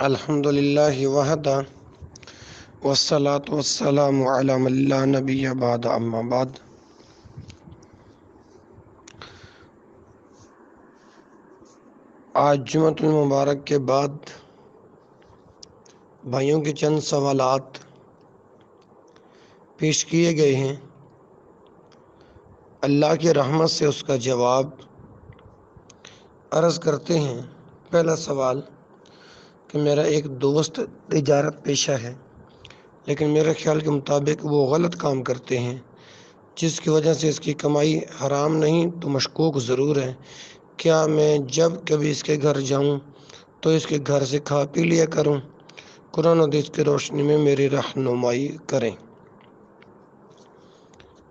الحمدللہ وحدہ والصلاة والسلام علی من لا نبی بعد اما بعد۔ آج جمعۃ المبارک کے بعد بھائیوں کے چند سوالات پیش کیے گئے ہیں، اللہ کی رحمت سے اس کا جواب عرض کرتے ہیں۔ پہلا سوال کہ میرا ایک دوست تجارت پیشہ ہے، لیکن میرے خیال کے مطابق وہ غلط کام کرتے ہیں جس کی وجہ سے اس کی کمائی حرام نہیں تو مشکوک ضرور ہے۔ کیا میں جب کبھی اس کے گھر جاؤں تو اس کے گھر سے کھا پی لیا کروں؟ قرآن و حدیث کی روشنی میں میری رہنمائی کریں۔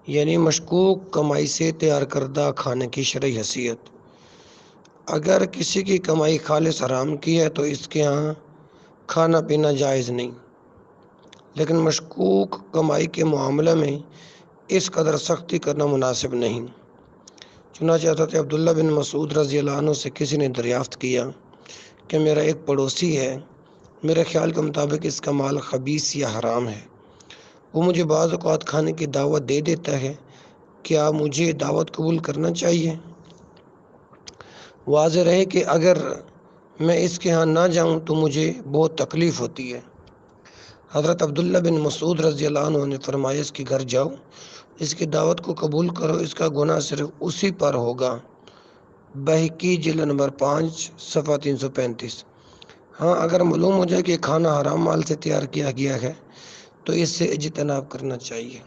یعنی مشکوک کمائی سے تیار کردہ کھانے کی شرعی حیثیت۔ اگر کسی کی کمائی خالص حرام کی ہے تو اس کے ہاں کھانا پینا جائز نہیں، لیکن مشکوک کمائی کے معاملے میں اس قدر سختی کرنا مناسب نہیں۔ چنانچہ حضرت عبداللہ بن مسعود رضی اللہ عنہ سے کسی نے دریافت کیا کہ میرا ایک پڑوسی ہے، میرے خیال کے مطابق اس کا مال خبیث یا حرام ہے، وہ مجھے بعض اوقات کھانے کی دعوت دے دیتا ہے، کیا مجھے دعوت قبول کرنا چاہیے؟ واضح رہے کہ اگر میں اس کے ہاں نہ جاؤں تو مجھے بہت تکلیف ہوتی ہے۔ حضرت عبداللہ بن مسعود رضی اللہ عنہ نے فرمایا، اس کے گھر جاؤ، اس کی دعوت کو قبول کرو، اس کا گناہ صرف اسی پر ہوگا۔ بہقی جلد نمبر 5 صفحہ 335۔ ہاں، اگر معلوم ہو جائے کہ کھانا حرام مال سے تیار کیا گیا ہے تو اس سے اجتناب کرنا چاہیے،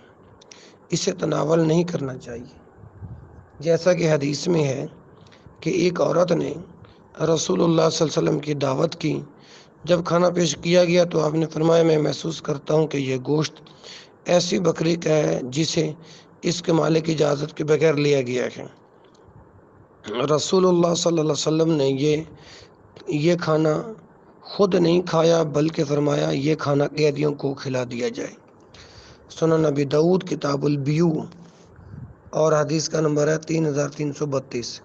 اسے تناول نہیں کرنا چاہیے۔ جیسا کہ حدیث میں ہے کہ ایک عورت نے رسول اللہ صلی اللہ علیہ وسلم کی دعوت کی، جب کھانا پیش کیا گیا تو آپ نے فرمایا، میں محسوس کرتا ہوں کہ یہ گوشت ایسی بکری کا ہے جسے اس کے مالک کی اجازت کے بغیر لیا گیا ہے۔ رسول اللہ صلی اللہ علیہ وسلم نے یہ کھانا خود نہیں کھایا بلکہ فرمایا یہ کھانا قیدیوں کو کھلا دیا جائے۔ سنن نبی داؤد کتاب البیوع اور حدیث کا نمبر ہے 3332۔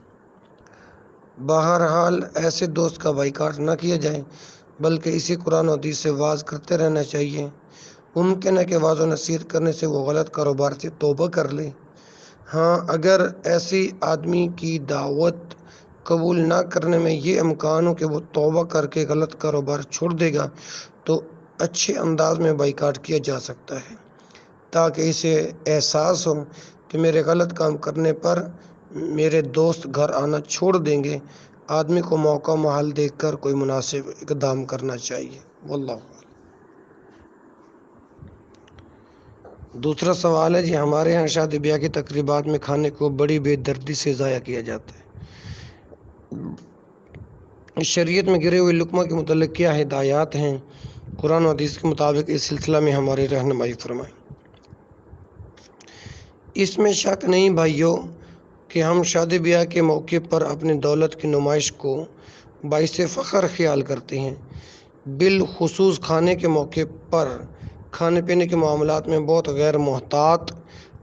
بہرحال ایسے دوست کا بائیکاٹ نہ کیا جائے بلکہ اسی قرآن و حدیث سے واعظ کرتے رہنا چاہیے۔ ممکن ہے کہ واعظ و نصیحت کرنے سے وہ غلط کاروبار سے توبہ کر لے۔ ہاں، اگر ایسی آدمی کی دعوت قبول نہ کرنے میں یہ امکان ہو کہ وہ توبہ کر کے غلط کاروبار چھوڑ دے گا تو اچھے انداز میں بائیکاٹ کیا جا سکتا ہے، تاکہ اسے احساس ہو کہ میرے غلط کام کرنے پر میرے دوست گھر آنا چھوڑ دیں گے۔ آدمی کو موقع محل دیکھ کر کوئی مناسب اقدام کرنا چاہیے۔ واللہ۔ دوسرا سوال ہے جی، ہمارے یہاں شادی بیاہ کی تقریبات میں کھانے کو بڑی بے دردی سے ضائع کیا جاتا ہے، شریعت میں گرے ہوئے لقمہ کے متعلق کیا ہدایات ہیں؟ قرآن و حدیث کے مطابق اس سلسلہ میں ہماری رہنمائی فرمائیں۔ اس میں شک نہیں بھائیوں کہ ہم شادی بیاہ کے موقع پر اپنی دولت کی نمائش کو باعث فخر خیال کرتے ہیں، بالخصوص کھانے کے موقع پر کھانے پینے کے معاملات میں بہت غیر محتاط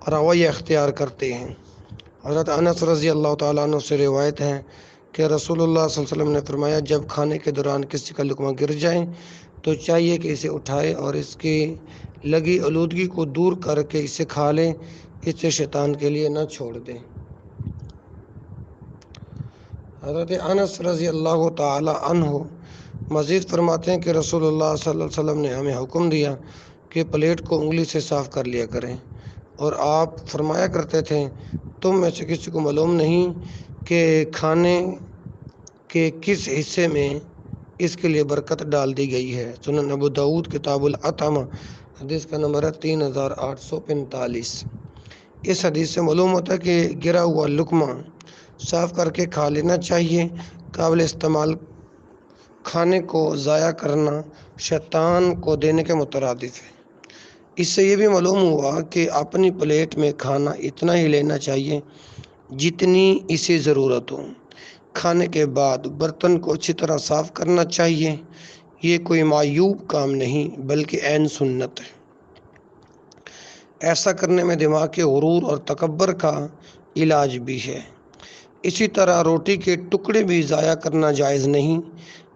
رویہ اختیار کرتے ہیں۔ حضرت انس رضی اللہ تعالیٰ عنہ سے روایت ہے کہ رسول اللہ صلی اللہ علیہ وسلم نے فرمایا، جب کھانے کے دوران کسی کا لقمہ گر جائے تو چاہیے کہ اسے اٹھائے اور اس کی لگی آلودگی کو دور کر کے اسے کھا لے، اسے شیطان کے لیے نہ چھوڑ دیں۔ حضرت انس رضی اللہ تعالیٰ عنہ مزید فرماتے ہیں کہ رسول اللہ صلی اللہ علیہ وسلم نے ہمیں حکم دیا کہ پلیٹ کو انگلی سے صاف کر لیا کریں، اور آپ فرمایا کرتے تھے، تم میں سے کسی کو معلوم نہیں کہ کھانے کے کس حصے میں اس کے لیے برکت ڈال دی گئی ہے۔ سنن ابو داؤد کتاب الاطعمہ حدیث کا نمبر ہے 3845۔ اس حدیث سے معلوم ہوتا ہے کہ گرا ہوا لقمہ صاف کر کے کھا لینا چاہیے۔ قابل استعمال کھانے کو ضائع کرنا شیطان کو دینے کے مترادف ہے۔ اس سے یہ بھی معلوم ہوا کہ اپنی پلیٹ میں کھانا اتنا ہی لینا چاہیے جتنی اسے ضرورت ہو۔ کھانے کے بعد برتن کو اچھی طرح صاف کرنا چاہیے، یہ کوئی معیوب کام نہیں بلکہ عین سنت ہے۔ ایسا کرنے میں دماغ کے غرور اور تکبر کا علاج بھی ہے۔ اسی طرح روٹی کے ٹکڑے بھی ضائع کرنا جائز نہیں،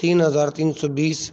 3320।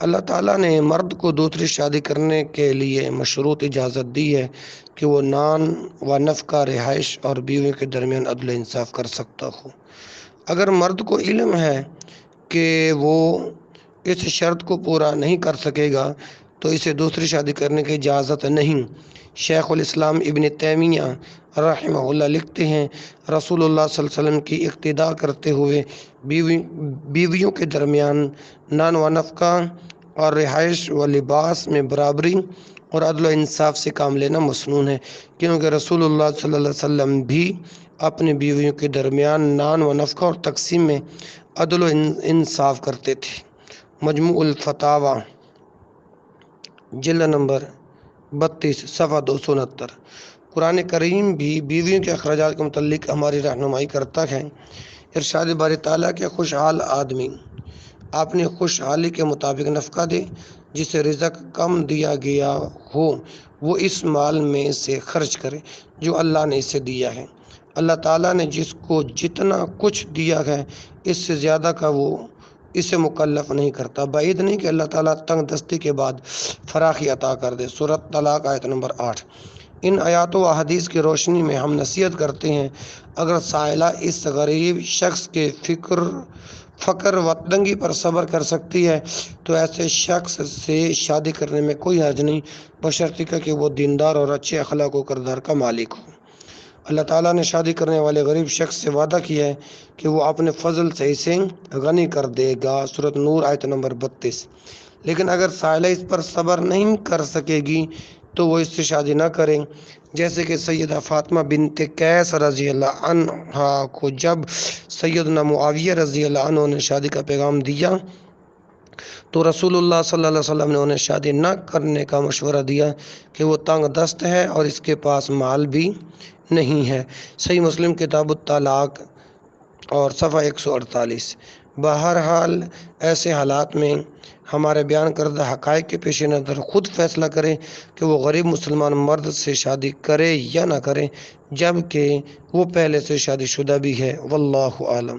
اللہ تعالیٰ نے مرد کو دوسری شادی کرنے کے لیے مشروط اجازت دی ہے کہ وہ نان و نفقہ، رہائش اور بیوی کے درمیان عدل و انصاف کر سکتا ہو۔ اگر مرد کو علم ہے کہ وہ اس شرط کو پورا نہیں کر سکے گا تو اسے دوسری شادی کرنے کی اجازت نہیں۔ شیخ الاسلام ابن تیمیہ رحمہ اللہ لکھتے ہیں، رسول اللہ صلی اللہ علیہ وسلم کی اقتداء کرتے ہوئے بیویوں کے درمیان نان و نفقہ اور رہائش و لباس میں برابری اور عدل و انصاف سے کام لینا مسنون ہے، کیونکہ رسول اللہ صلی اللہ علیہ وسلم بھی اپنی بیویوں کے درمیان نان و نفقہ اور تقسیم میں عدل و انصاف کرتے تھے۔ مجموع الفتاوی جلد نمبر 32 صفحہ 269۔ قرآن کریم بھی بیویوں کے اخراجات کے متعلق ہماری رہنمائی کرتا ہے۔ ارشاد باری تعالیٰ کہ خوشحال آدمی اپنی خوشحالی کے مطابق نفقہ دے، جسے رزق کم دیا گیا ہو وہ اس مال میں سے خرچ کرے جو اللہ نے اسے دیا ہے۔ اللہ تعالیٰ نے جس کو جتنا کچھ دیا ہے اس سے زیادہ کا وہ اسے مکلف نہیں کرتا۔ بعید نہیں کہ اللہ تعالیٰ تنگ دستی کے بعد فراخی عطا کر دے۔ سورۃ طلاق آیت نمبر 8۔ ان آیات و احادیث کی روشنی میں ہم نصیحت کرتے ہیں، اگر سائلہ اس غریب شخص کے فقر و تنگی پر صبر کر سکتی ہے تو ایسے شخص سے شادی کرنے میں کوئی حرج نہیں، بشرطیکہ کہ وہ دیندار اور اچھے اخلاق و کردار کا مالک ہو۔ اللہ تعالیٰ نے شادی کرنے والے غریب شخص سے وعدہ کیا ہے کہ وہ اپنے فضل سے اسے غنی کر دے گا۔ سورۃ نور آیت نمبر 32۔ لیکن اگر سائلہ اس پر صبر نہیں کر سکے گی تو وہ اس سے شادی نہ کریں، جیسے کہ سیدہ فاطمہ بنت قیس رضی اللہ عنہ کو جب سیدنا معاویہ رضی اللہ عنہ نے شادی کا پیغام دیا تو رسول اللہ صلی اللہ علیہ وسلم نے انہیں شادی نہ کرنے کا مشورہ دیا کہ وہ تنگ دست ہے اور اس کے پاس مال بھی نہیں ہے۔ صحیح مسلم کتاب الطلاق اور صفحہ 148۔ بہرحال ایسے حالات میں ہمارے بیان کردہ حقائق کے پیش نظر خود فیصلہ کرے کہ وہ غریب مسلمان مرد سے شادی کرے یا نہ کرے، جب کہ وہ پہلے سے شادی شدہ بھی ہے۔ واللہ عالم۔